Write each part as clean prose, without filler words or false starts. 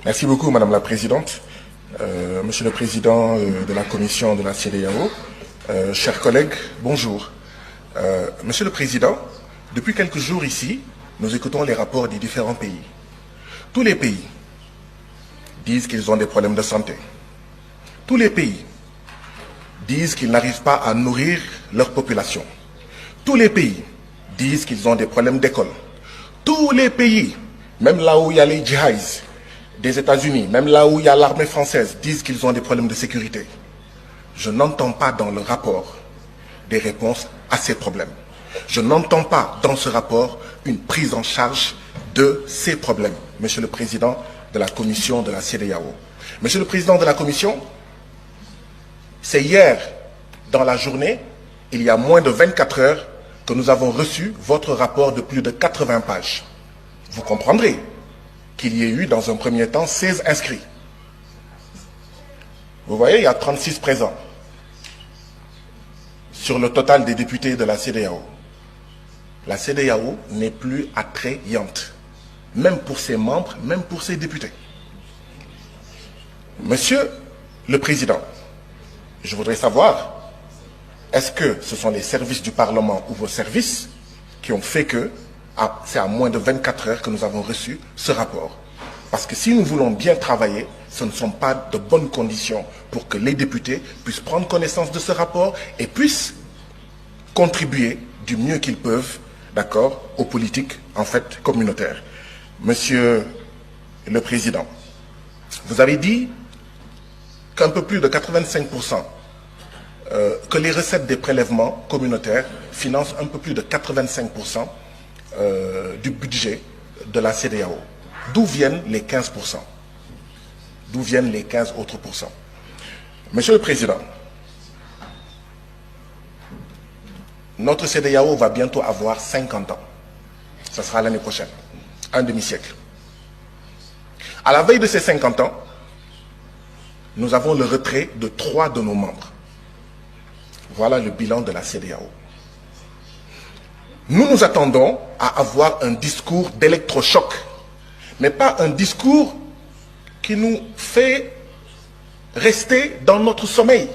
Merci beaucoup, Madame la Présidente. Monsieur le Président de la Commission de la CEDEAO, chers collègues, bonjour. Monsieur le Président, depuis quelques jours ici, nous écoutons les rapports des différents pays. Tous les pays disent qu'ils ont des problèmes de santé. Tous les pays disent qu'ils n'arrivent pas à nourrir leur population. Tous les pays disent qu'ils ont des problèmes d'école. Tous les pays, même là où il y a les djihadistes des États-Unis, même là où il y a l'armée française, disent qu'ils ont des problèmes de sécurité. Je n'entends pas dans le rapport des réponses à ces problèmes. Je n'entends pas dans ce rapport une prise en charge de ces problèmes. Monsieur le Président de la Commission de la CEDEAO. Monsieur le Président de la Commission, c'est hier, dans la journée, il y a moins de 24 heures, que nous avons reçu votre rapport de plus de 80 pages. Vous comprendrez qu'il y ait eu, dans un premier temps, 16 inscrits. Vous voyez, il y a 36 présents sur le total des députés de la CEDEAO. La CEDEAO n'est plus attrayante, même pour ses membres, même pour ses députés. Monsieur le Président, je voudrais savoir, est-ce que ce sont les services du Parlement ou vos services qui ont fait que c'est à moins de 24 heures que nous avons reçu ce rapport? Parce que si nous voulons bien travailler, ce ne sont pas de bonnes conditions pour que les députés puissent prendre connaissance de ce rapport et puissent contribuer du mieux qu'ils peuvent, d'accord, aux politiques, en fait, communautaires. Monsieur le Président, vous avez dit qu'un peu plus de 85%, que les recettes des prélèvements communautaires financent un peu plus de 85% du budget de la CEDEAO. D'où viennent les 15%? D'où viennent les 15 autres pourcents? Monsieur le Président, notre CEDEAO va bientôt avoir 50 ans. Ça sera l'année prochaine, un demi-siècle. À la veille de ces 50 ans, nous avons le retrait de 3 de nos membres. Voilà le bilan de la CEDEAO. Nous nous attendons à avoir un discours d'électrochoc, mais pas un discours qui nous fait rester dans notre sommeil.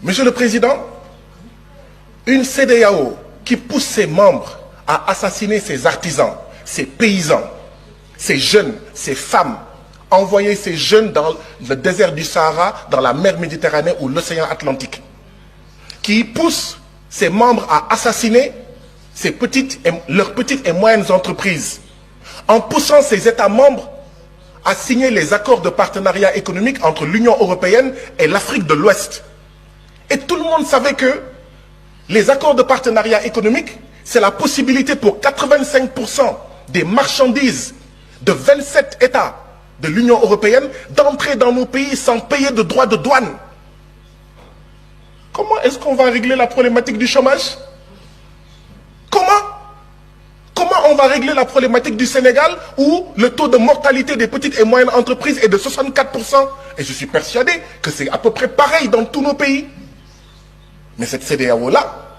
Monsieur le Président, une CEDEAO qui pousse ses membres à assassiner ses artisans, ses paysans, ses jeunes, ses femmes, envoyer ces jeunes dans le désert du Sahara, dans la mer Méditerranée ou l'océan Atlantique, qui pousse ses membres à assassiner leurs petites et moyennes entreprises, en poussant ces États membres à signer les accords de partenariat économique entre l'Union européenne et l'Afrique de l'Ouest. Et tout le monde savait que les accords de partenariat économique, c'est la possibilité pour 85% des marchandises de 27 États de l'Union européenne d'entrer dans nos pays sans payer de droits de douane. Comment est-ce qu'on va régler la problématique du chômage? Comment on va régler la problématique du Sénégal où le taux de mortalité des petites et moyennes entreprises est de 64%? Et je suis persuadé que c'est à peu près pareil dans tous nos pays. Mais cette CEDEAO-là,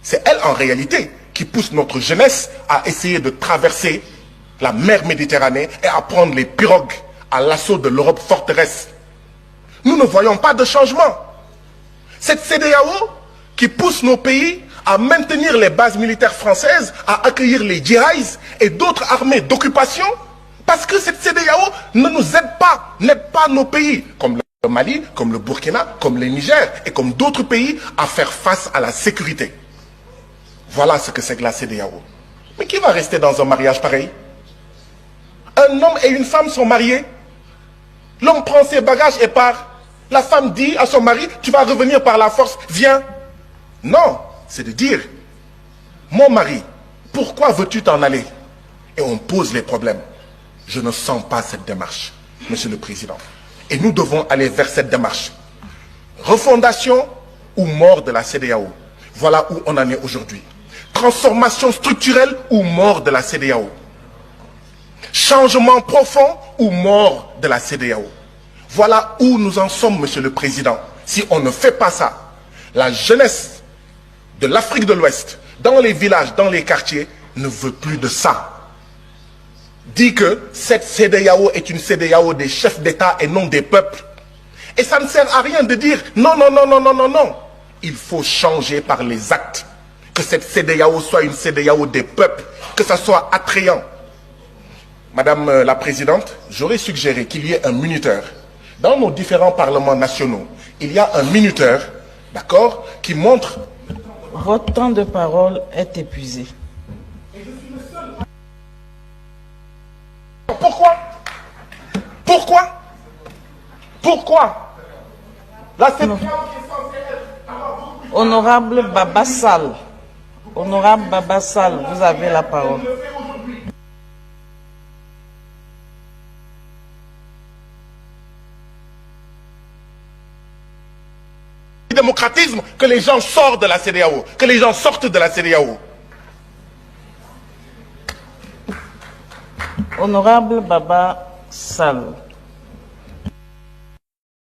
c'est elle en réalité qui pousse notre jeunesse à essayer de traverser la mer Méditerranée et à prendre les pirogues à l'assaut de l'Europe forteresse. Nous ne voyons pas de changement. Cette CEDEAO qui pousse nos pays à maintenir les bases militaires françaises, à accueillir les djihadistes et d'autres armées d'occupation, parce que cette CEDEAO ne nous n'aide pas nos pays, comme le Mali, comme le Burkina, comme le Niger et comme d'autres pays, à faire face à la sécurité. Voilà ce que c'est que la CEDEAO. Mais qui va rester dans un mariage pareil? Un homme et une femme sont mariés. L'homme prend ses bagages et part. La femme dit à son mari, tu vas revenir par la force, viens. Non, c'est de dire, mon mari, pourquoi veux-tu t'en aller? Et on pose les problèmes. Je ne sens pas cette démarche, Monsieur le Président. Et nous devons aller vers cette démarche. Refondation ou mort de la CEDEAO. Voilà où on en est aujourd'hui. Transformation structurelle ou mort de la CEDEAO. Changement profond ou mort de la CEDEAO. Voilà où nous en sommes, Monsieur le Président. Si on ne fait pas ça, la jeunesse de l'Afrique de l'Ouest, dans les villages, dans les quartiers, ne veut plus de ça. dit que cette CEDEAO est une CEDEAO des chefs d'État et non des peuples. Et ça ne sert à rien de dire non, non, non, non, non, non, non. Il faut changer par les actes. Que cette CEDEAO soit une CEDEAO des peuples, que ça soit attrayant. Madame la Présidente, j'aurais suggéré qu'il y ait un minuteur. Dans nos différents parlements nationaux, il y a un minuteur, d'accord, qui montre... Votre temps de parole est épuisé. Pourquoi? Pourquoi? Pourquoi? La CEDEAO qui est censée être... Honorable Baba Sall. Honorable Baba Sall, vous avez la parole. Démocratisme, que les gens sortent de la CEDEAO, que les gens sortent de la CEDEAO. Honorable Baba Sall.